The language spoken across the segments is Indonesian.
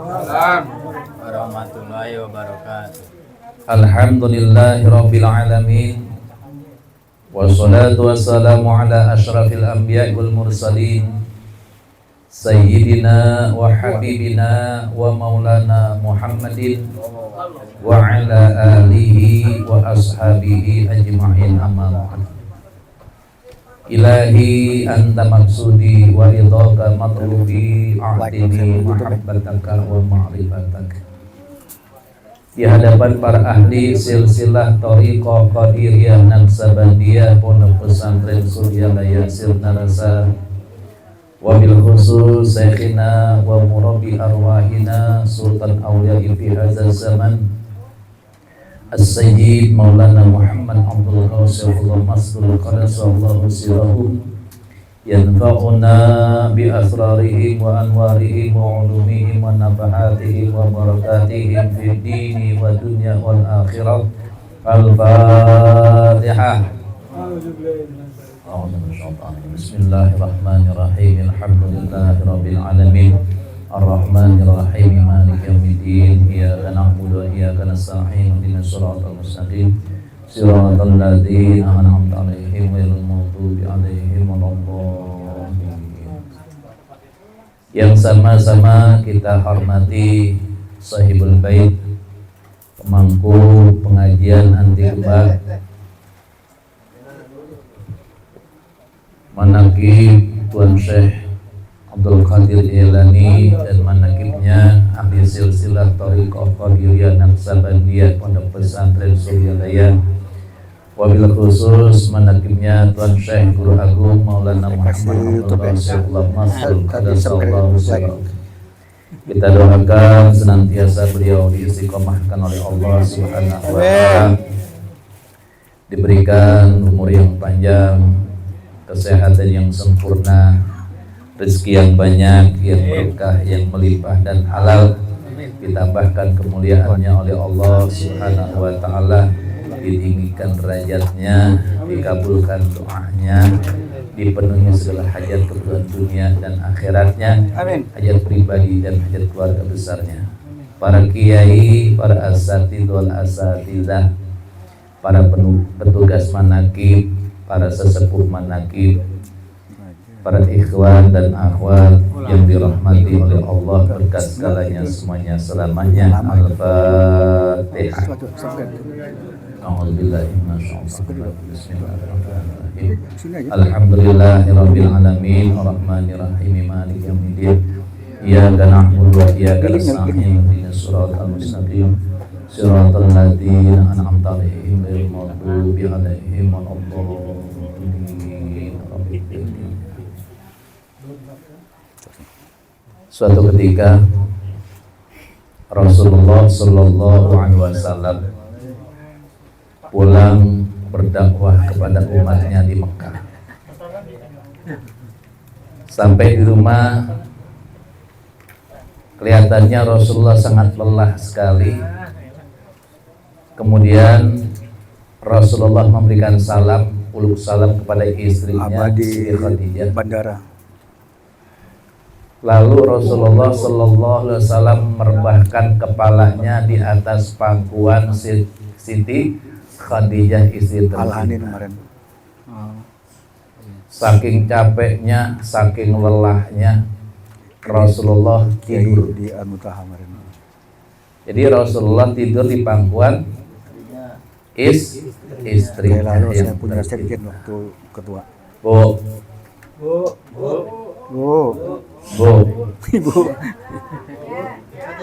warahmatullahi wabarakatuh. Alhamdulillahirabbil alamin. Wassalatu wassalamu ala asyrafil anbiya'i wal mursalin sayyidina wa habibina wa maulana Muhammadin wa ala alihi wa ashabihi ajma'in amma ba'd. Ilahi anta maksudi wa ridhaka matlubi a'tini mahabbataka wa ma'rifataka. Di hadapan para ahli silsilah Thariqah Qadiriyah Naksabandiyah Pondok Pesantren Suryalaya Sirnarasa, wabil khusus Syekhina wa murabbi arwahina Sultan Awliya fi hadzal zaman As-Sayyid Maulana Muhammad Abdul Qasimullah Masdul Qadasallahu sirahu yanfa'una bi asrarihim wa anwarihim wa ulumihim wa nafahatihim wa barakatihim fid dini wa dunya wal akhirah. Al-Fatihah. Bismillahirrahmanirrahim. Alhamdulillahirabbil alamin. Ar-Rahmanir-Rahim. Maliki yaumiddin. Iyyaka na'budu wa iyyaka nasta'in. Ihdinas siratal mustaqim. Siratal ladzina an'amta 'alaihim ghairil maghdubi 'alaihim waladdallin. Yang sama-sama kita hormati Sahibul Bait, pemangku pengajian anti kebak, manaqib Tuan Syekh Abdul Qadir Jailani dan manaqibnya ahli silsilah Thariqah Qadiriyah Naksabandiyah Pondok Pesantren Suryalaya, wabil khusus manaqibnya Tuan Syekh Guru Agung Maulana Muhammad Abdul Qasimullah Masdul Qadasallahu sirahu. Kita doakan senantiasa beliau diistiqomahkan oleh Allah Subhanahu wa ta'ala, diberikan umur yang panjang, kesehatan yang sempurna, rezeki yang banyak, yang berkah, yang melimpah dan halal, ditambahkan kemuliaannya oleh Allah Subhanahu wa ta'ala, ditinggikan derajatnya, dikabulkan doanya, dipenuhi segala hajat kebutuhan dunia dan akhiratnya, hajat pribadi dan hajat keluarga besarnya. Para kiai, para asatidz wal asatidzah, para petugas manaqib, para sesepuh manaqib, para ikhwan dan akhwat yang dirahmati oleh Allah berkat segalanya semuanya selamanya. Al-Fatihah. A'udzubillahi minasyaitonir rajim. Bismillahirrahmanirrahim. Alhamdulillahirabbil alamin, arrahmanir rahim, maliki yaumiddin. Iyyaka na'budu wa iyyaka nasta'in. Ihdinas siratal mustaqim. Siratal ladzina an'amta 'alaihim ghairil maghdubi 'alaihim waladdallin. Suatu ketika Rasulullah sallallahu alaihi wasallam pulang berdakwah kepada umatnya di Mekah. Sampai di rumah, kelihatannya Rasulullah sangat lelah sekali. Kemudian Rasulullah memberikan salam, uluk salam kepada istrinya Siti Khadijah. Bandara. Lalu Rasulullah sallallahu alaihi wasallam merebahkan kepalanya di atas pangkuan Siti Khadijah istri tercinta. Saking capeknya, saking lelahnya, Rasulullah tidur di Al-Mutahamarin. Jadi Rasulullah tidur di pangkuan istri. Lalu saya punya sedikit waktu ketua. Bu. Ibu.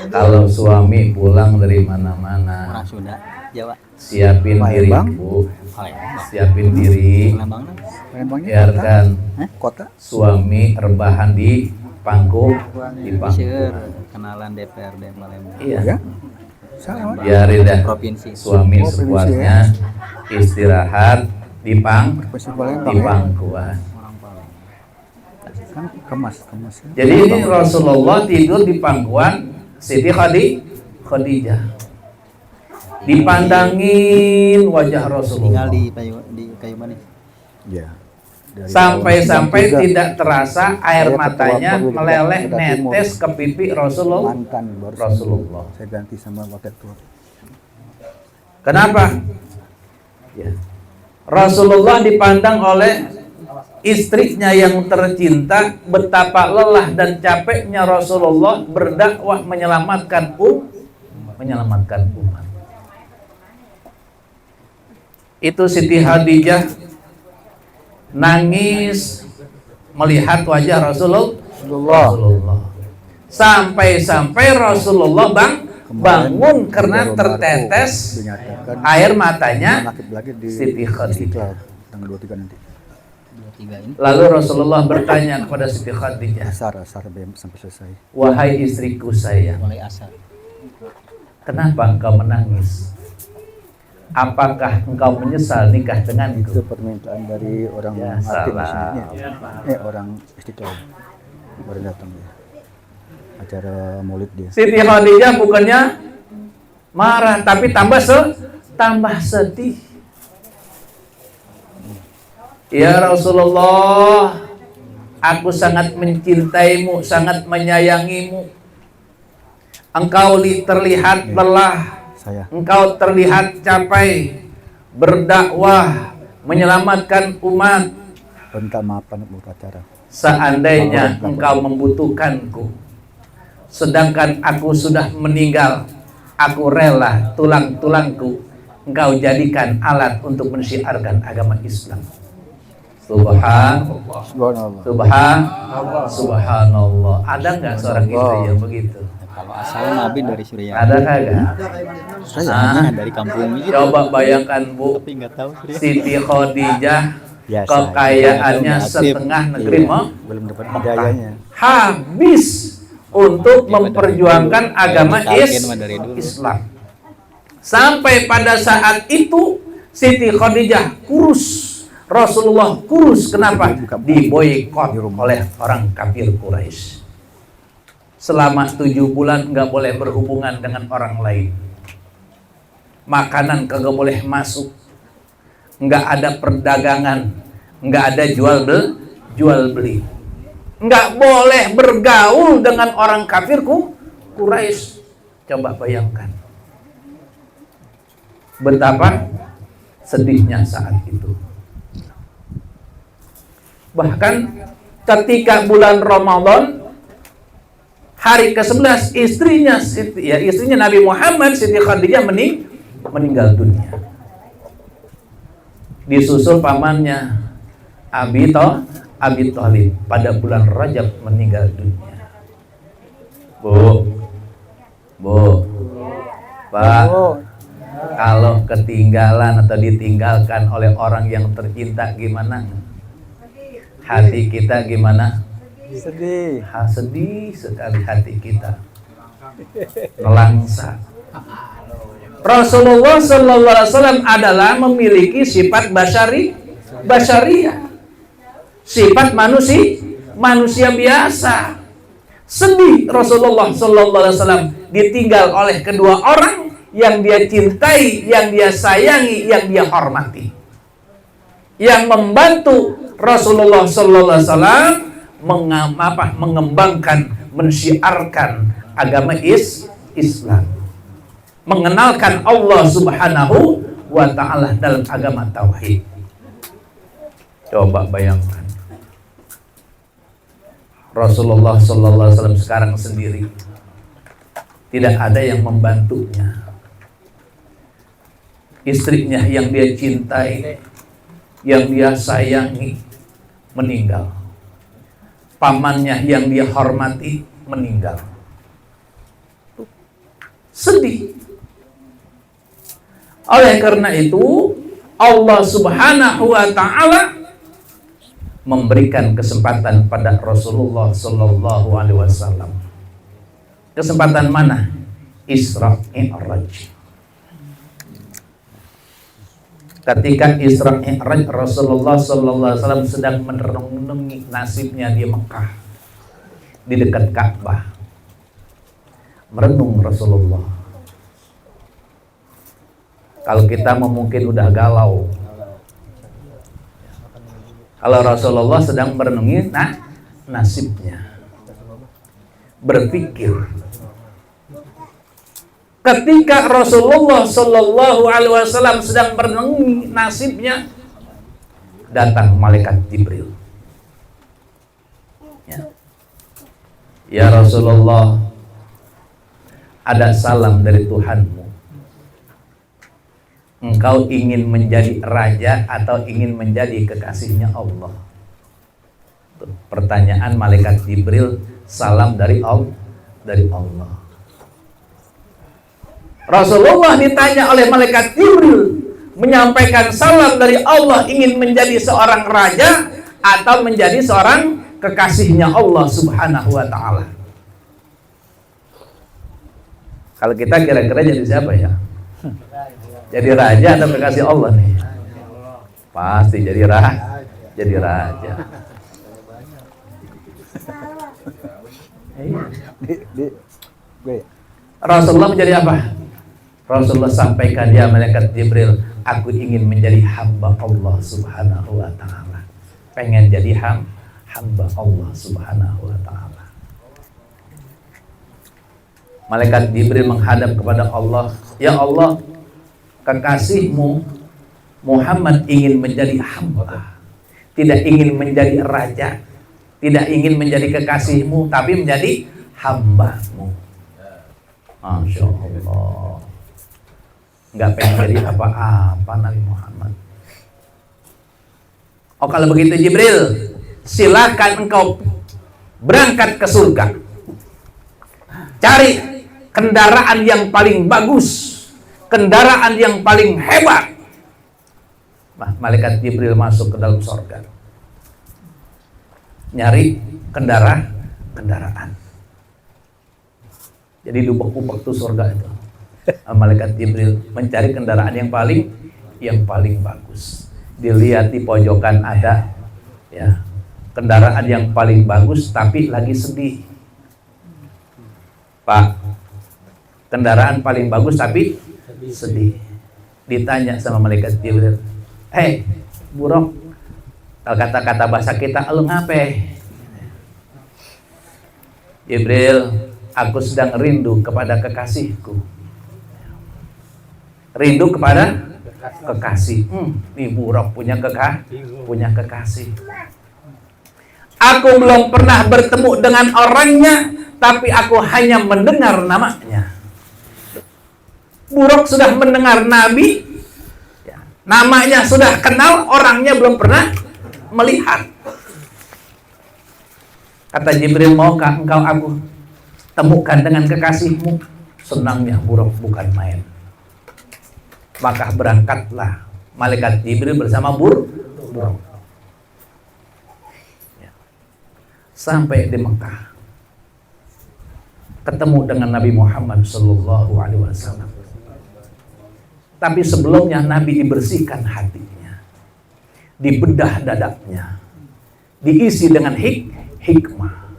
Kalau suami pulang dari mana-mana, Orang Sunda, Jawa. siapin diri, Bu. Siapin diri. Biarkan Kota suami rebahan di pangku, di Seur, pangkuan. kenalan DPRD Palembang. Iya. ya. Sama. Biarin dah Provinsi. suami sekuatnya istirahat di pangkuan. Orang Palembang. Kan kemas ya. Jadi ini Rasulullah tidur di pangkuan Siti Khadijah. Dipandangin wajah Tinggal Rasulullah. di kayu manis. Ya. Sampai-sampai tidak terasa air Saya matanya ketua meleleh Polda Timur. netes ke pipi Rasulullah. mantan baru Rasulullah. saya ganti sama wakil tua. Kenapa? Ya. Rasulullah dipandang oleh istrinya yang tercinta, betapa lelah dan capeknya Rasulullah berdakwah menyelamatkan umat. Itu Siti Khadijah nangis melihat wajah Rasulullah. Sampai-sampai Rasulullah bangun karena tertetes Dinyatakan air matanya sakit lagi di Siti Khadijah. Istiqlal tanggal 23 nanti. 23 ini. Lalu Rasulullah bertanya kepada Siti Khadijah, Asar BM sampai selesai. "Wahai istriku sayang, Mulai asar. kenapa engkau menangis? Apakah engkau menyesal nikah Itu denganku?" permintaan dari orang Ya, aktif di salah. sini. Orang Istiqlal baru datang dia. Acara Maulid dia. Siti Khadijah bukannya marah, tapi tambah sedih. Ya Rasulullah, aku sangat mencintaimu, sangat menyayangimu. Engkau terlihat lelah, Saya engkau terlihat capek berdakwah menyelamatkan umat. minta maafan untuk acara. Seandainya engkau membutuhkanku, sedangkan aku sudah meninggal, aku rela tulang-tulangku engkau jadikan alat untuk mensiarkan agama Islam. Subhanallah. Ada nggak seorang istri yang begitu? Kalau asal Nabi dari Suriah. Ada kagak? Saya dari kampung ini. Coba bayangkan Bu, Tapi nggak tahu Suriah. Siti Khadijah Biasa, kekayaannya biasa. setengah negeri belum dapat hidayahnya. habis untuk memperjuangkan agama Dari dulu. Islam. Sampai pada saat itu Siti Khadijah kurus, Rasulullah kurus. Kenapa? Diboykot oleh orang kafir Quraisy. Selama 7 bulan nggak boleh berhubungan dengan orang lain. Makanan kagak boleh masuk. Nggak ada perdagangan, nggak ada jual beli. Nggak boleh bergaul dengan orang kafir Quraisy. Coba bayangkan betapa sedihnya saat itu. Bahkan ketika bulan Ramadan hari ke-11 istrinya Nabi Muhammad, Siti Khadijah meninggal dunia. Disusul pamannya Abi Thalib pada bulan Rajab meninggal dunia. Bu, Pak, kalau ketinggalan atau ditinggalkan oleh orang yang tercinta gimana? Hati kita gimana? Sedih. Sedih sekali hati kita. Nelangsa. Rasulullah Sallallahu Alaihi Wasallam adalah memiliki sifat basyariyah, sifat manusia biasa. Sedih Rasulullah Sallallahu Alaihi Wasallam ditinggal oleh kedua orang yang dia cintai, yang dia sayangi, yang dia hormati, yang membantu Rasulullah Sallallahu Alaihi Wasallam mengembangkan, mensyiarkan agama Islam, mengenalkan Allah Subhanahu wa Ta'ala dalam agama tauhid. Coba bayangkan Rasulullah Sallallahu Alaihi Wasallam sekarang sendiri, tidak ada yang membantunya. Istrinya yang dia cintai, yang dia sayangi, meninggal. Pamannya yang dia hormati meninggal. Sedih. Oleh karena itu Allah Subhanahu wa Ta'ala memberikan kesempatan pada Rasulullah Sallallahu Alaihi Wasallam. Kesempatan mana? Isra Mi'raj. Ketika Isra Mi'raj, Rasulullah Sallallahu Alaihi Wasallam sedang merenungi nasibnya di Mekah, di dekat Ka'bah. Merenung Rasulullah. Kalau kita mungkin udah galau, Kalau Rasulullah sedang merenungi nasibnya, berpikir. Ketika Rasulullah Shallallahu Alaihi Wasallam sedang merenungi nasibnya, datang malaikat Jibril. Ya Rasulullah, ada salam dari Tuhanmu. Engkau ingin menjadi raja atau ingin menjadi kekasihnya Allah? Tuh, pertanyaan malaikat Jibril, salam dari Allah. Rasulullah ditanya oleh malaikat Jibril, menyampaikan salam dari Allah, ingin menjadi seorang raja atau menjadi seorang kekasihnya Allah Subhanahu wa ta'ala. Kalau kita kira-kira jadi siapa ya? Jadi raja atau kekasih Allah nih? Pasti jadi raja. Rasulullah menjadi apa? Rasulullah sampaikan, ya malaikat Jibril, aku ingin menjadi hamba Allah Subhanahu wa ta'ala. Pengen jadi hamba Allah Subhanahu wa ta'ala. Malaikat Jibril menghadap kepada Allah, ya Allah, kekasihmu Muhammad ingin menjadi hamba, tidak ingin menjadi raja, tidak ingin menjadi kekasihmu, tapi menjadi hambamu. Masya Allah, nggak pengen jadi apa-apa Nabi Muhammad. Oh, kalau begitu Jibril, silakan engkau berangkat ke surga, cari kendaraan yang paling bagus, kendaraan yang paling hebat. Nah, malaikat Jibril masuk ke dalam surga, nyari kendaraan. Jadi lubak-lubak tuh surga itu. Malaikat Jibril mencari kendaraan yang paling bagus. Dilihat di pojokan ada ya kendaraan yang paling bagus, tapi lagi sedih. Pak, kendaraan paling bagus tapi sedih. Ditanya sama malaikat Jibril, hei buruk, kata-kata bahasa kita, lu ngape? Jibril, aku sedang rindu kepada kekasihku. Rindu kepada kekasih. Nih buruk punya kekasih. Aku belum pernah bertemu dengan orangnya, tapi aku hanya mendengar namanya. Buruk sudah mendengar Nabi, namanya sudah kenal, orangnya belum pernah melihat. Kata Jibril, maukah engkau aku temukan dengan kekasihmu? Senangnya buruk bukan main. Maka berangkatlah malaikat Jibril bersama buruk. Sampai di Mekah, ketemu dengan Nabi Muhammad Sallallahu Alaihi Wasallam. Tapi sebelumnya Nabi dibersihkan hatinya, dibedah dadanya, diisi dengan hikmah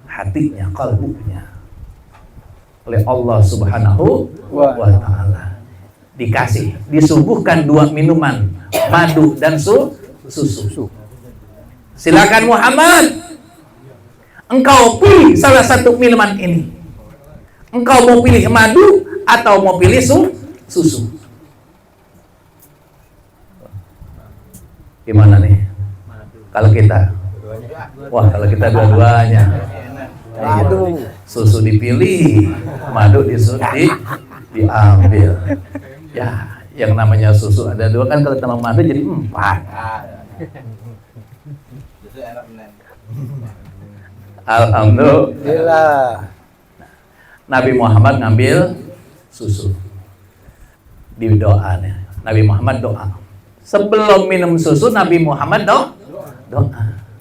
hatinya, kalbunya oleh Allah Subhanahu wa ta'ala. Disuguhkan 2 minuman, madu dan susu. Silakan Muhammad, engkau pilih salah satu minuman ini. Engkau mau pilih madu atau mau pilih susu? Gimana nih? Kalau kita? Wah, kalau kita dua-duanya. Susu dipilih, madu diambil. Ya, yang namanya susu ada 2 kan, kalau tambah madu jadi 4. Alhamdulillah. Nabi Muhammad ngambil susu. Di doanya, Nabi Muhammad doa. Sebelum minum susu, Nabi Muhammad doa.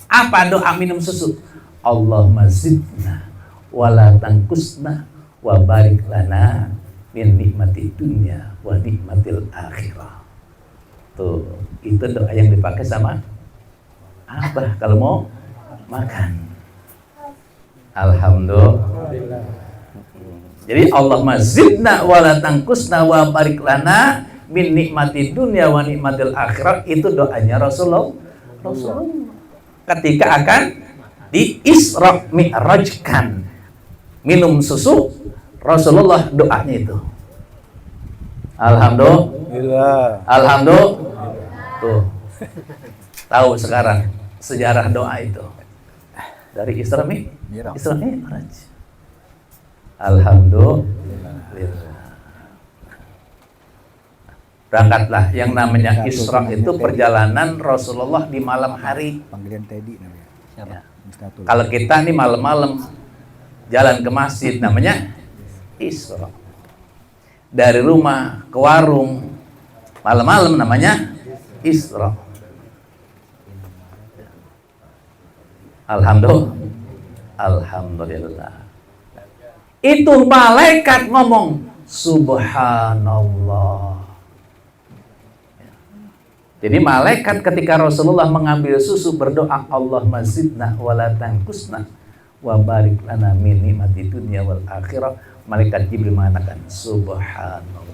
Apa doa minum susu? Allahumma zidna wala tangkusna wa barik lana min nikmati dunya wa nikmatil akhirah. Tuh, itu doa yang dipakai sama Abah kalau mau makan. Alhamdulillah. Jadi Allahumma zidna wala tangkusna wa barik lana min nikmati dunya wa nikmatil akhirah, itu doanya Rasulullah. Ketika akan di Isra Mi'rajkan minum susu, Rasulullah doanya itu. Alhamdulillah. Alhamdulillah. Tuh. Tahu sekarang sejarah doa itu. Dari Isra Mi'raj. Alhamdulillah. Berangkatlah, yang namanya Isra itu perjalanan Rasulullah di malam hari. Panggilan Teddy namanya. Ya. Kalau kita nih malam-malam jalan ke masjid namanya Isra. Dari rumah ke warung malam-malam namanya Isra. Alhamdulillah. Itu malaikat ngomong Subhanallah. Jadi malaikat ketika Rasulullah mengambil susu berdoa, Allahumma zidna wala tanqusna wa barik lana min ni'mati dunya wal akhirah. Malaikat Jibril mengatakan Subhanallah.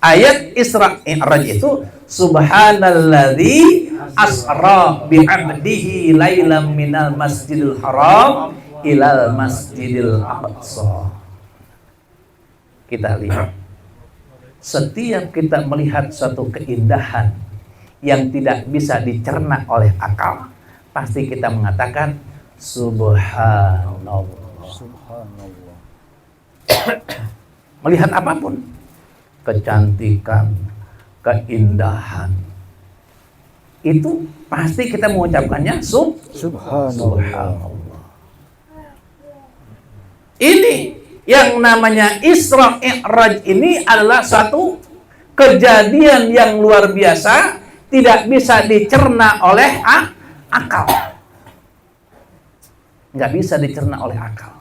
Ayat Isra Mi'raj itu Subhanalladzi asra bi'abdihi lailam minal masjidil haram ilal masjidil aqsa. Kita lihat, setiap kita melihat suatu keindahan yang tidak bisa dicerna oleh akal, pasti kita mengatakan Subhanallah. Subhanallah. Melihat apapun, kecantikan, keindahan, itu pasti kita mengucapkannya Subhanallah. Ini yang namanya Isra Mi'raj ini adalah satu kejadian yang luar biasa, tidak bisa dicerna oleh akal. Nggak bisa dicerna oleh akal.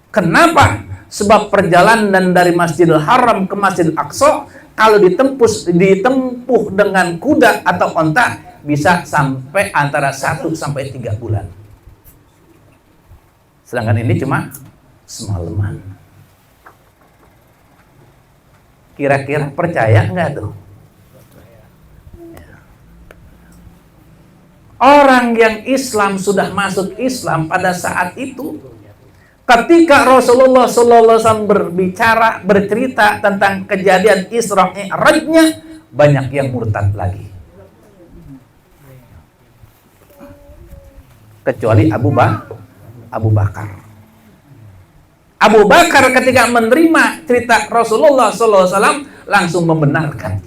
Kenapa? Sebab perjalanan dari Masjidil Haram ke Masjidil Aqsa kalau ditempuh dengan kuda atau onta bisa sampai antara 1 sampai 3 bulan. Sedangkan ini cuma semalaman. Kira-kira percaya nggak tuh? Orang yang Islam sudah masuk Islam pada saat itu, ketika Rasulullah SAW bercerita tentang kejadian Isra Mi'rajnya, banyak yang murtad lagi. Kecuali Abu Bakar. Abu Bakar ketika menerima cerita Rasulullah SAW langsung membenarkan,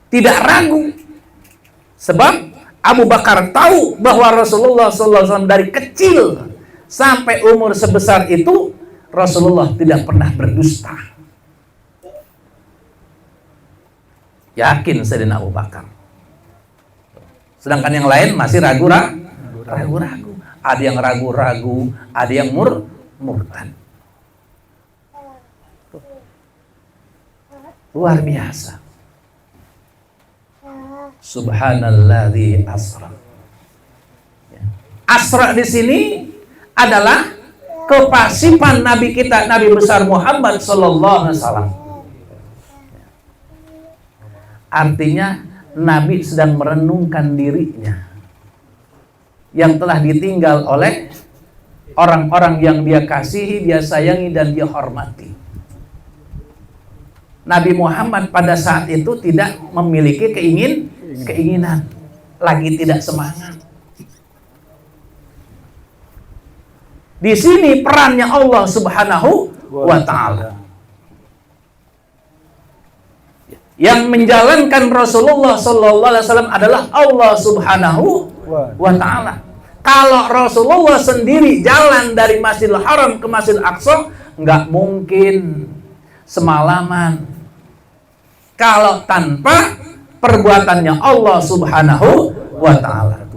tidak ragu. Sebab Abu Bakar tahu bahwa Rasulullah SAW dari kecil sampai umur sebesar itu Rasulullah tidak pernah berdusta. Yakin Sayyidina Abu Bakar. Sedangkan yang lain masih ragu-ragu. Ada yang ragu-ragu, ada yang murtad. Luar biasa. Subhanalladzi asra. Asra di sini adalah kepasifan Nabi kita, Nabi besar Muhammad sallallahu alaihi wasallam. Artinya Nabi sedang merenungkan dirinya yang telah ditinggal oleh orang-orang yang dia kasihi, dia sayangi, dan dia hormati. Nabi Muhammad pada saat itu tidak memiliki keinginan, lagi tidak semangat. Di sini perannya Allah Subhanahu wa Ta'ala. Yang menjalankan Rasulullah sallallahu alaihi wasallam adalah Allah Subhanahu wa Ta'ala. Kalau Rasulullah sendiri jalan dari Masjidil Haram ke Masjidil Aqsa, nggak mungkin semalaman. Kalau tanpa perbuatannya Allah Subhanahu wa Ta'ala.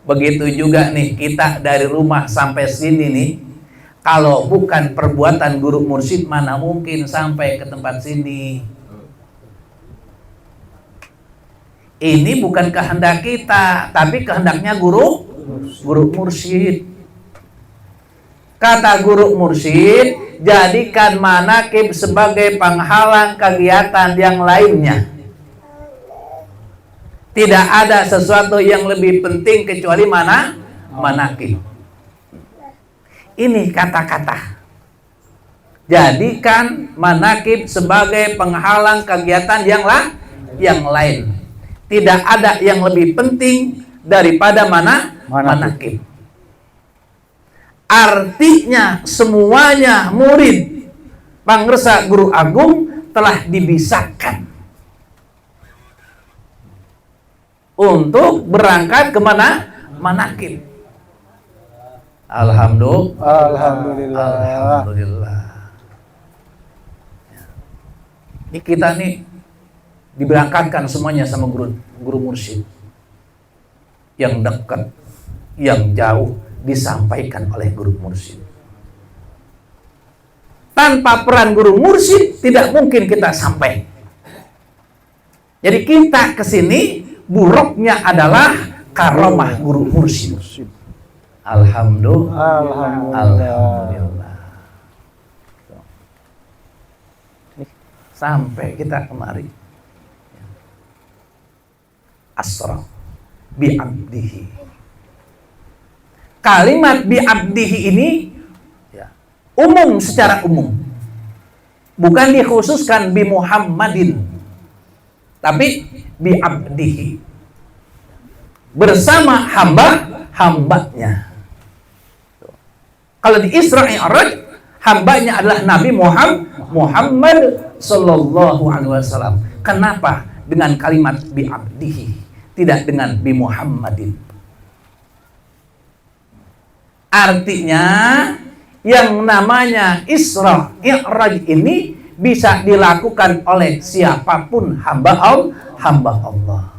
Begitu juga nih, kita dari rumah sampai sini nih, kalau bukan perbuatan guru mursyid, mana mungkin sampai ke tempat sini. Ini bukan kehendak kita, tapi kehendaknya guru mursyid. Kata guru mursyid, jadikan manakib sebagai penghalang kegiatan yang lainnya. Tidak ada sesuatu yang lebih penting kecuali manakib. Ini kata-kata. Jadikan manakib sebagai penghalang kegiatan yang lain. Tidak ada yang lebih penting daripada manakib. Artinya semuanya murid Pangresa Guru Agung telah dibisakan untuk berangkat ke manakib. Alhamdulillah. Ini kita nih diberangkatkan semuanya sama guru mursyid. Yang dekat, yang jauh disampaikan oleh guru mursyid. Tanpa peran guru mursyid tidak mungkin kita sampai. Jadi kita kesini buruknya adalah karomah guru mursyid. Alhamdulillah. Sampai kita kemari. Asra bi'abdihi. Kalimat bi'abdihi ini umum, secara umum. Bukan dikhususkan bi Muhammadin, tapi bi'abdihi, bersama hambanya. Kalau di Isra Mi'raj, hambanya adalah Nabi Muhammad sallallahu alaihi wasallam. Kenapa dengan kalimat bi'abdihi, tidak dengan bi Muhammadin? Artinya yang namanya Isra Mi'raj ini bisa dilakukan oleh siapapun hamba Allah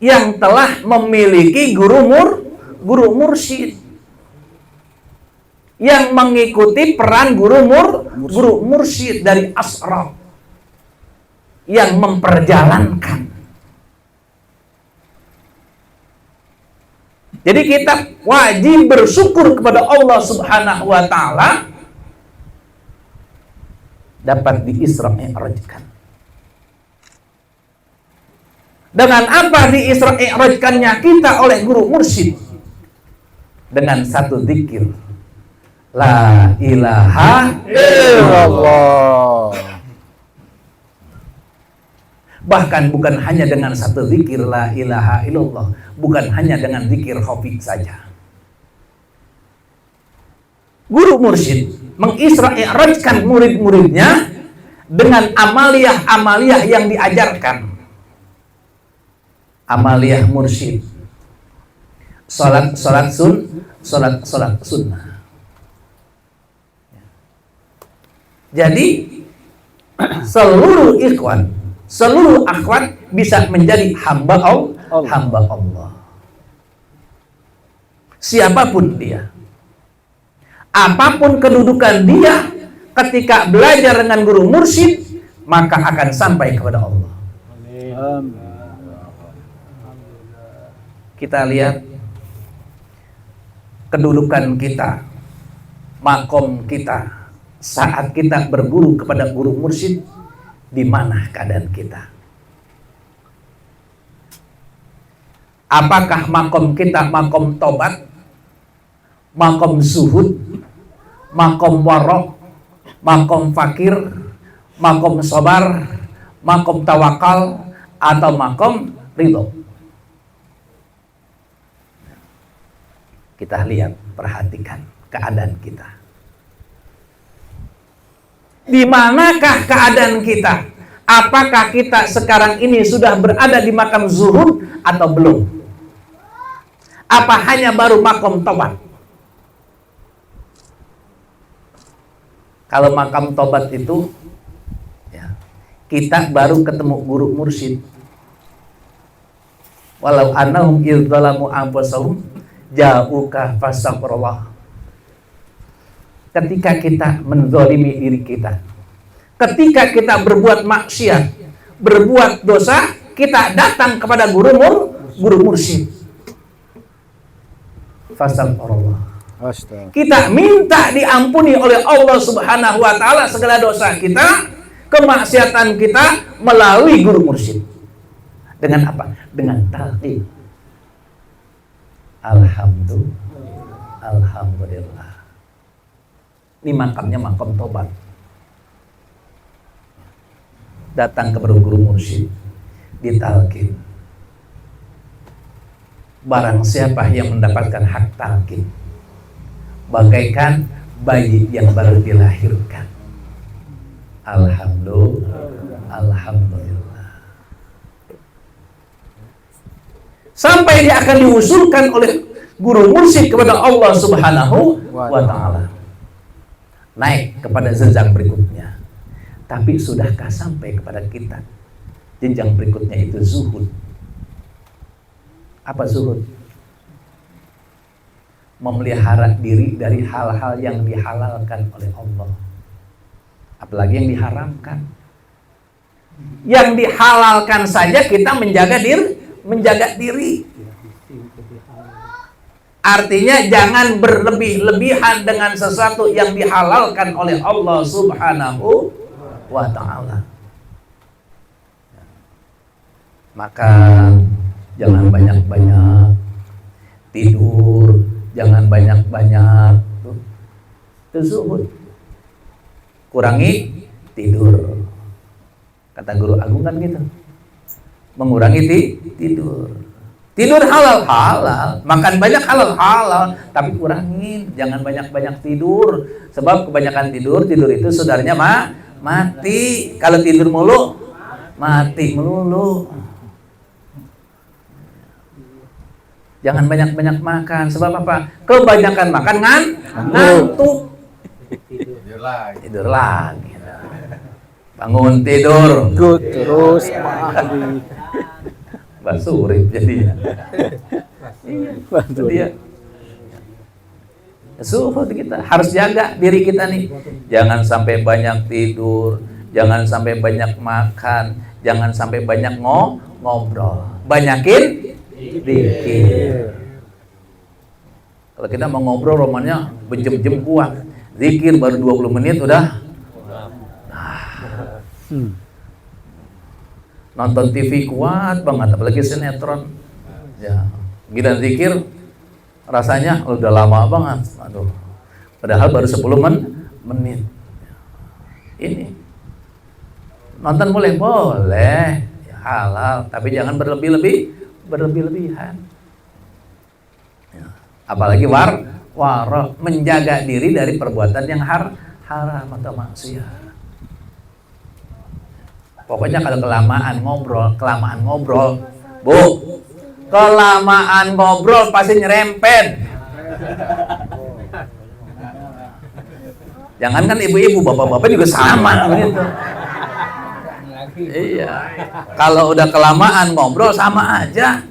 yang telah memiliki guru mursyid, yang mengikuti peran guru mursyid dari Asra, yang memperjalankan. Jadi kita wajib bersyukur kepada Allah Subhanahu wa Ta'ala dapat di-Isra Mi'rajkan. Dengan apa di-Isra Mi'rajkannya kita oleh guru mursyid? Dengan satu zikir, la ilaha illallah. Bahkan bukan hanya dengan satu zikir la ilaha illallah, bukan hanya dengan zikir khafi saja. Guru mursyid mengisra mi'rajkan murid-muridnya dengan amaliyah-amaliyah yang diajarkan. Amaliyah mursyid, salat sunnah. Jadi seluruh ikhwan, seluruh akhwat bisa menjadi hamba Allah. Siapapun dia, apapun kedudukan dia, ketika belajar dengan guru mursyid, maka akan sampai kepada Allah. Amin. Kita lihat kedudukan kita, makom kita saat kita berguru kepada guru mursyid. Di mana keadaan kita? Apakah makom kita makom tobat, makom zuhud, makom warok, makom fakir, makom sabar, makom tawakal, atau makom ridho? Kita lihat, perhatikan keadaan kita. Di manakah keadaan kita? Apakah kita sekarang ini sudah berada di makam zuhud atau belum? Apa hanya baru makom tobat? Kalau makam tobat itu, ya, kita baru ketemu guru mursyid. Walau annahum idzalamu anfusahum ja'uka fastaghfirullah. Ketika kita menzalimi diri kita, ketika kita berbuat maksiat, berbuat dosa, kita datang kepada guru mursyid. Fastaghfirullah. Astaga. Kita minta diampuni oleh Allah Subhanahu wa taala segala dosa kita, kemaksiatan kita melalui guru mursyid. Dengan apa? Dengan talqin. Alhamdulillah. Ini makamnya makam tobat. Datang kepada guru mursyid, ditalqin. Barang siapa yang mendapatkan hak talqin, bagaikan bayi yang baru dilahirkan. Alhamdulillah. Sampai dia akan diusulkan oleh guru mursyid kepada Allah Subhanahu wa taala. Naik kepada jenjang berikutnya. Tapi sudahkah sampai kepada kita jenjang berikutnya itu zuhud? Apa zuhud? Memelihara diri dari hal-hal yang dihalalkan oleh Allah, apalagi yang diharamkan. Yang dihalalkan saja kita menjaga diri. Artinya jangan berlebih-lebihan dengan sesuatu yang dihalalkan oleh Allah Subhanahu wa ta'ala. Makan jangan banyak-banyak, tidur jangan banyak-banyak, itu zuhud. Kurangi tidur, kata guru agung kan gitu, mengurangi tidur. Tidur halal, makan banyak halal, tapi kurangin, jangan banyak-banyak tidur. Sebab kebanyakan tidur itu saudaranya mati. Kalau tidur mulu, mati melulu. Jangan banyak-banyak makan. Sebab apa? Kebanyakan makan ngantuk. Tidur lagi. Bangun tidur. Terus Basurip jadi. Itu dia. Zuhud kita harus jaga diri kita nih. Jangan sampai banyak tidur, jangan sampai banyak makan, jangan sampai banyak ngobrol. Banyakin zikir. Kalau kita mau ngobrol romannya berjam-jam kuat. Zikir baru 20 menit udah. Nonton TV kuat banget, apalagi sinetron. Ya, giliran zikir rasanya udah lama banget. Aduh. Padahal baru 10 menit. Ini nonton boleh, ya, halal, tapi jangan berlebihan. Ya. Apalagi warok, menjaga diri dari perbuatan yang haram atau maksiat. Pokoknya kalau kelamaan ngobrol, Bu, kelamaan ngobrol pasti nyerempet. Jangan kan ibu-ibu, bapak-bapak juga sama gitu. Iya. Kalau udah kelamaan ngobrol sama aja.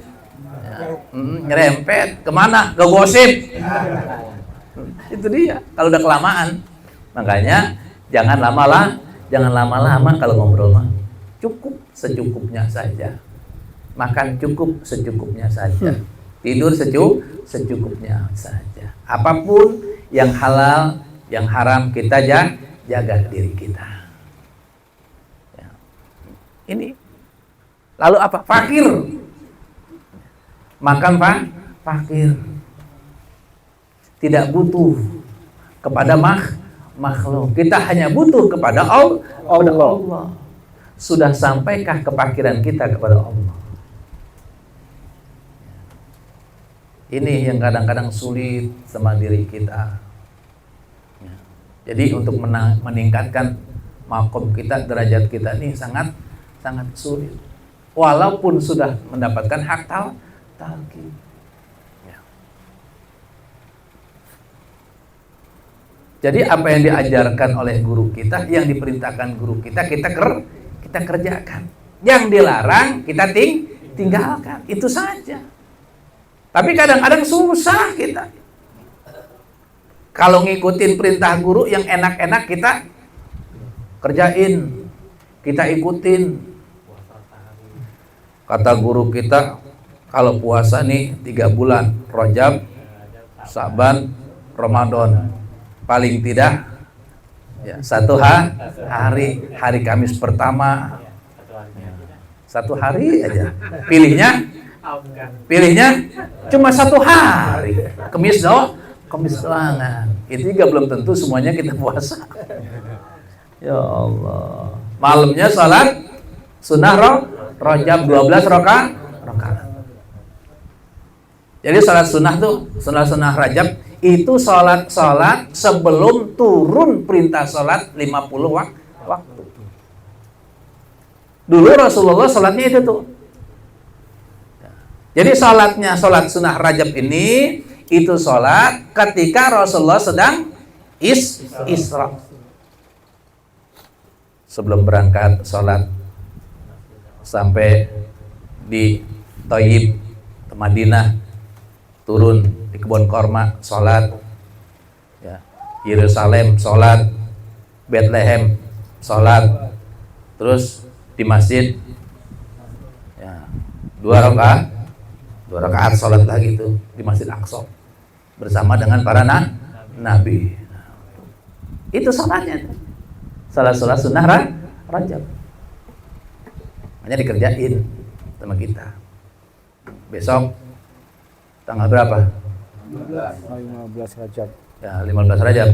Nyerempet kemana? Ke gosip. Itu dia. Kalau udah kelamaan. Makanya jangan lama-lama kalau ngobrol mah. Cukup secukupnya saja. Makan cukup secukupnya saja. Tidur secukupnya saja. Apapun yang halal, yang haram, kita jaga diri kita. Ya. Ini. Lalu apa? Fakir. Makan fakir. Tidak butuh kepada makhluk. Kita hanya butuh kepada Allah. Sudah sampaikah kefakiran kita kepada Allah? Ini yang kadang-kadang sulit sama diri kita. Jadi untuk meningkatkan makom kita, derajat kita ini sangat sulit. Walaupun sudah mendapatkan hak talqin. Jadi apa yang diajarkan oleh guru kita, yang diperintahkan guru kita kerjakan. Yang dilarang kita tinggalkan. Itu saja. Tapi kadang-kadang susah kita. Kalau ngikutin perintah guru yang enak-enak kita kerjain, kita ikutin. Kata guru kita, kalau puasa nih 3 bulan, Rajab, Sa'ban, Ramadan, paling tidak ya, hari Kamis pertama, satu hari aja. Pilihnya cuma satu hari. Kamis doangan. Itu juga belum tentu semuanya kita puasa. Ya Allah. Malamnya salat sunnah Rajab 12 rakaat. Jadi salat sunnah tuh, sunnah Rajab itu salat sebelum turun perintah salat 50 waktu. Dulu Rasulullah salatnya itu tuh. Jadi salat sunnah Rajab ini itu salat ketika Rasulullah sedang Isra. Sebelum berangkat salat sampai di Thayyib, Madinah, turun di kebun korma salat, ya, Yerusalem salat, Bethlehem salat, terus di masjid ya, 2 rakaat salat lagi itu di Masjid Aqsa bersama dengan para nabi. Itu salatnya. Salat sunnah Rajab. Hanya dikerjain sama kita. Besok tanggal berapa? 15 Rajab. Ya, 15 Rajab.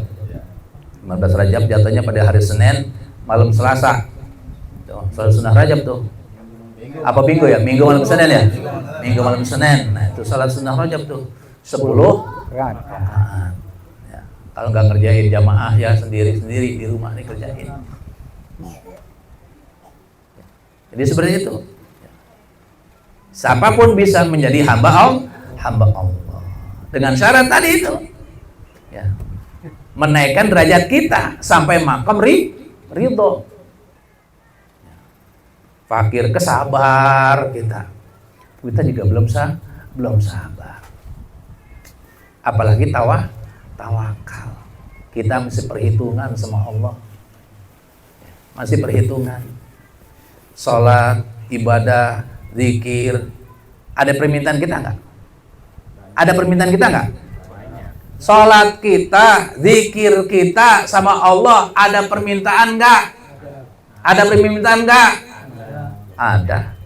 15 Rajab jatuhnya pada hari Senin malam Selasa. Tuh, salat sunnah Rajab tuh. Apa minggu ya? Minggu malam Senin ya? Minggu malam Senin. Nah, itu salat sunnah Rajab tuh. 10 rakaat. Ya. Kalau nggak ngerjain jamaah ya sendiri-sendiri di rumah nih kerjain. Jadi seperti itu. Siapapun bisa menjadi hamba Allah. Dengan syarat tadi itu. Ya. Menaikkan derajat kita sampai makam ridho. Fakir kesabar kita juga belum sabar. Apalagi tawakal. Kita masih perhitungan sama Allah. Masih perhitungan. Salat, ibadah, zikir. Ada permintaan kita enggak? Ada permintaan kita enggak? Salat kita, zikir kita sama Allah ada permintaan enggak? Ada permintaan enggak? Ada.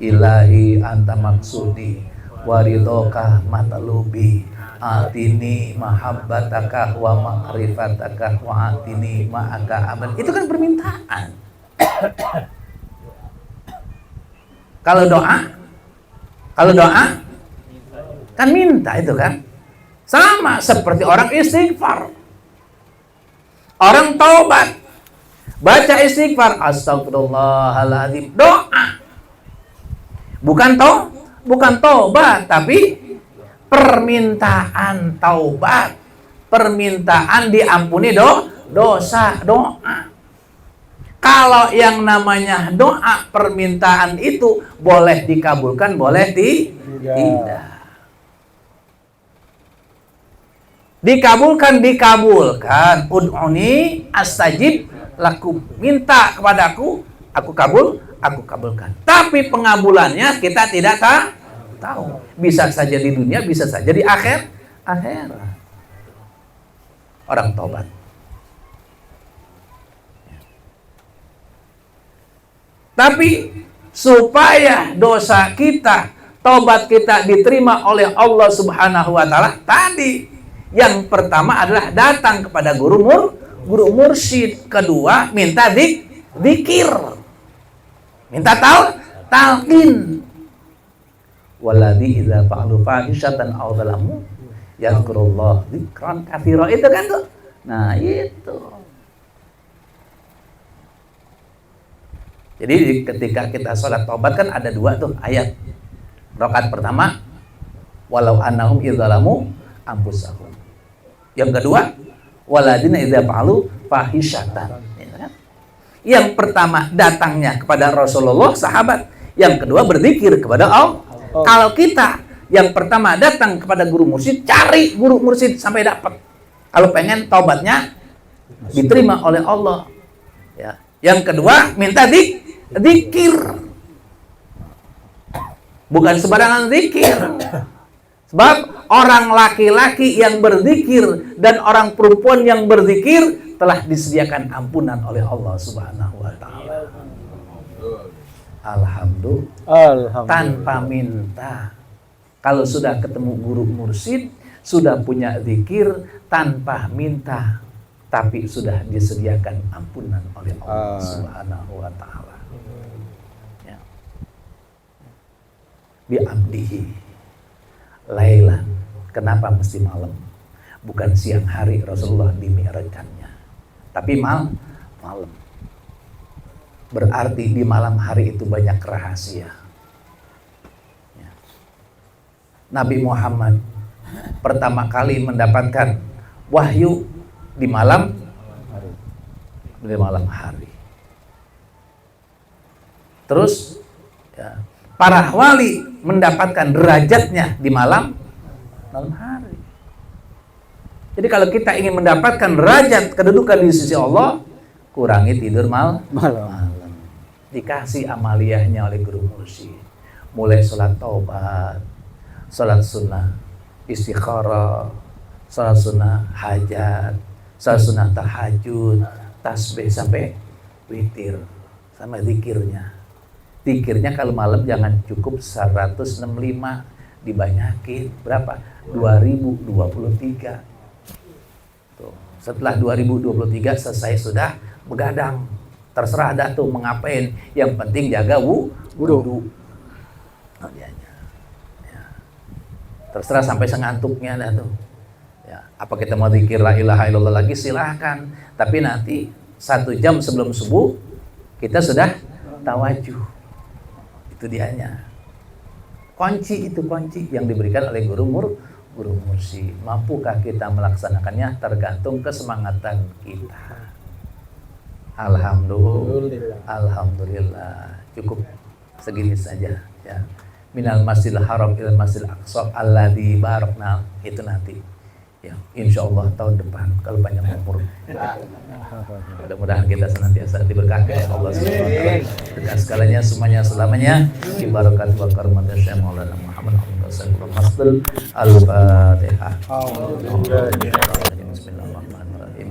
Ilahi anta maksudi waridokah matalubi atini mahabbataka wa ma'rifataka wa atini ma'aka aman. Itu kan permintaan. Kalau doa kan minta itu kan. Sama seperti orang istighfar. Orang taubat. Baca istighfar, astagfirullahaladzim, doa. Bukan taubat, tapi permintaan taubat. Permintaan diampuni dosa, doa. Kalau yang namanya doa permintaan itu boleh dikabulkan, boleh tidak. Dikabulkan. Ud'uni astajib lakum. Minta kepadaku, aku kabulkan. Tapi pengabulannya kita tidak tahu. Bisa saja di dunia, bisa saja di akhirat. Orang taubat. Tapi supaya dosa kita, taubat kita diterima oleh Allah Subhanahu wa taala, tadi yang pertama adalah datang kepada guru mursyid, kedua minta zikir, minta talqin. Waladzi idza fa'alu fahishatan aw zalamu yadhkurullah dzikran katsira. Itu kan tuh. Nah, itu. Jadi ketika kita sholat taubat kan ada 2 tuh ayat. Rakaat pertama, walau annahum idzalamu anfusahum. Yang kedua, waladina idza fa'alu fahishatan. Yang pertama datangnya kepada Rasulullah, sahabat. Yang kedua berzikir kepada Allah. Kalau kita yang pertama datang kepada guru mursyid, cari guru mursyid sampai dapat. Kalau pengen taubatnya diterima oleh Allah. Ya. Yang kedua minta zikir. Bukan sembarangan zikir. Sebab orang laki-laki yang berzikir dan orang perempuan yang berzikir telah disediakan ampunan oleh Allah Subhanahu wa taala. Alhamdulillah. Tanpa minta. Kalau sudah ketemu guru mursyid, sudah punya zikir tanpa minta, tapi sudah disediakan ampunan oleh Allah Subhanahu wa taala. Ya. Bi'abdihi lailan. Kenapa mesti malam? Bukan siang hari Rasulullah dimi'rajkannya, tapi malam. Berarti di malam hari itu banyak rahasia. Ya. Nabi Muhammad pertama kali mendapatkan wahyu di malam hari. Terus ya, para wali mendapatkan derajatnya di malam hari. Jadi kalau kita ingin mendapatkan derajat kedudukan di sisi Allah, kurangi tidur malam. Dikasih amaliyahnya oleh guru mursyid. Mulai sholat taubat, sholat sunnah istikharah, sholat sunnah hajat, sholat sunnah tahajud, tasbih sampai witir, sama zikirnya. Zikirnya kalau malam jangan cukup 165, dibanyakin berapa? 2023. Tuh. Setelah 2023 selesai sudah begadang. Terserah dah tuh mengapain. Yang penting jaga wudu. Ya. Terserah sampai sengantuknya dah tuh. Ya. Apa kita mau zikir la ilaha illallah lagi silahkan. Tapi nanti 1 jam sebelum subuh kita sudah tawajuh. Itu dianya. Kunci yang diberikan oleh guru mursyid. Mampukah kita melaksanakannya tergantung kesemangatan kita. Alhamdulillah. Cukup segini saja ya. Minal masjidil haram ilal masjidil aqsa alladzi barakna, itu nanti ya, insyaallah tahun depan kalau panjang umur. Mudah-mudahan kita senantiasa diberkati oleh Allah Subhanahu wa taala dengan segalanya, semuanya selamanya. Barakat wa karamatul Syekh Maulana Muhammad Abdul Al-Fatihah. Bismillahirrahmanirrahim.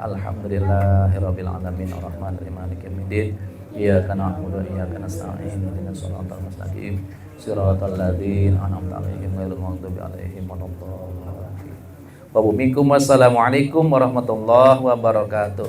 Alhamdulillahirabbil alamin arrahmanir rahim maliki yaumiddin. Iyyaka na'budu wa iyyaka nasta'in. Ihdinas siratal mustaqim. Siratal ladzina an'amta 'alaihim ghairil maghdubi 'alaihim waladdallin. Wassalamualaikum warahmatullahi wabarakatuh.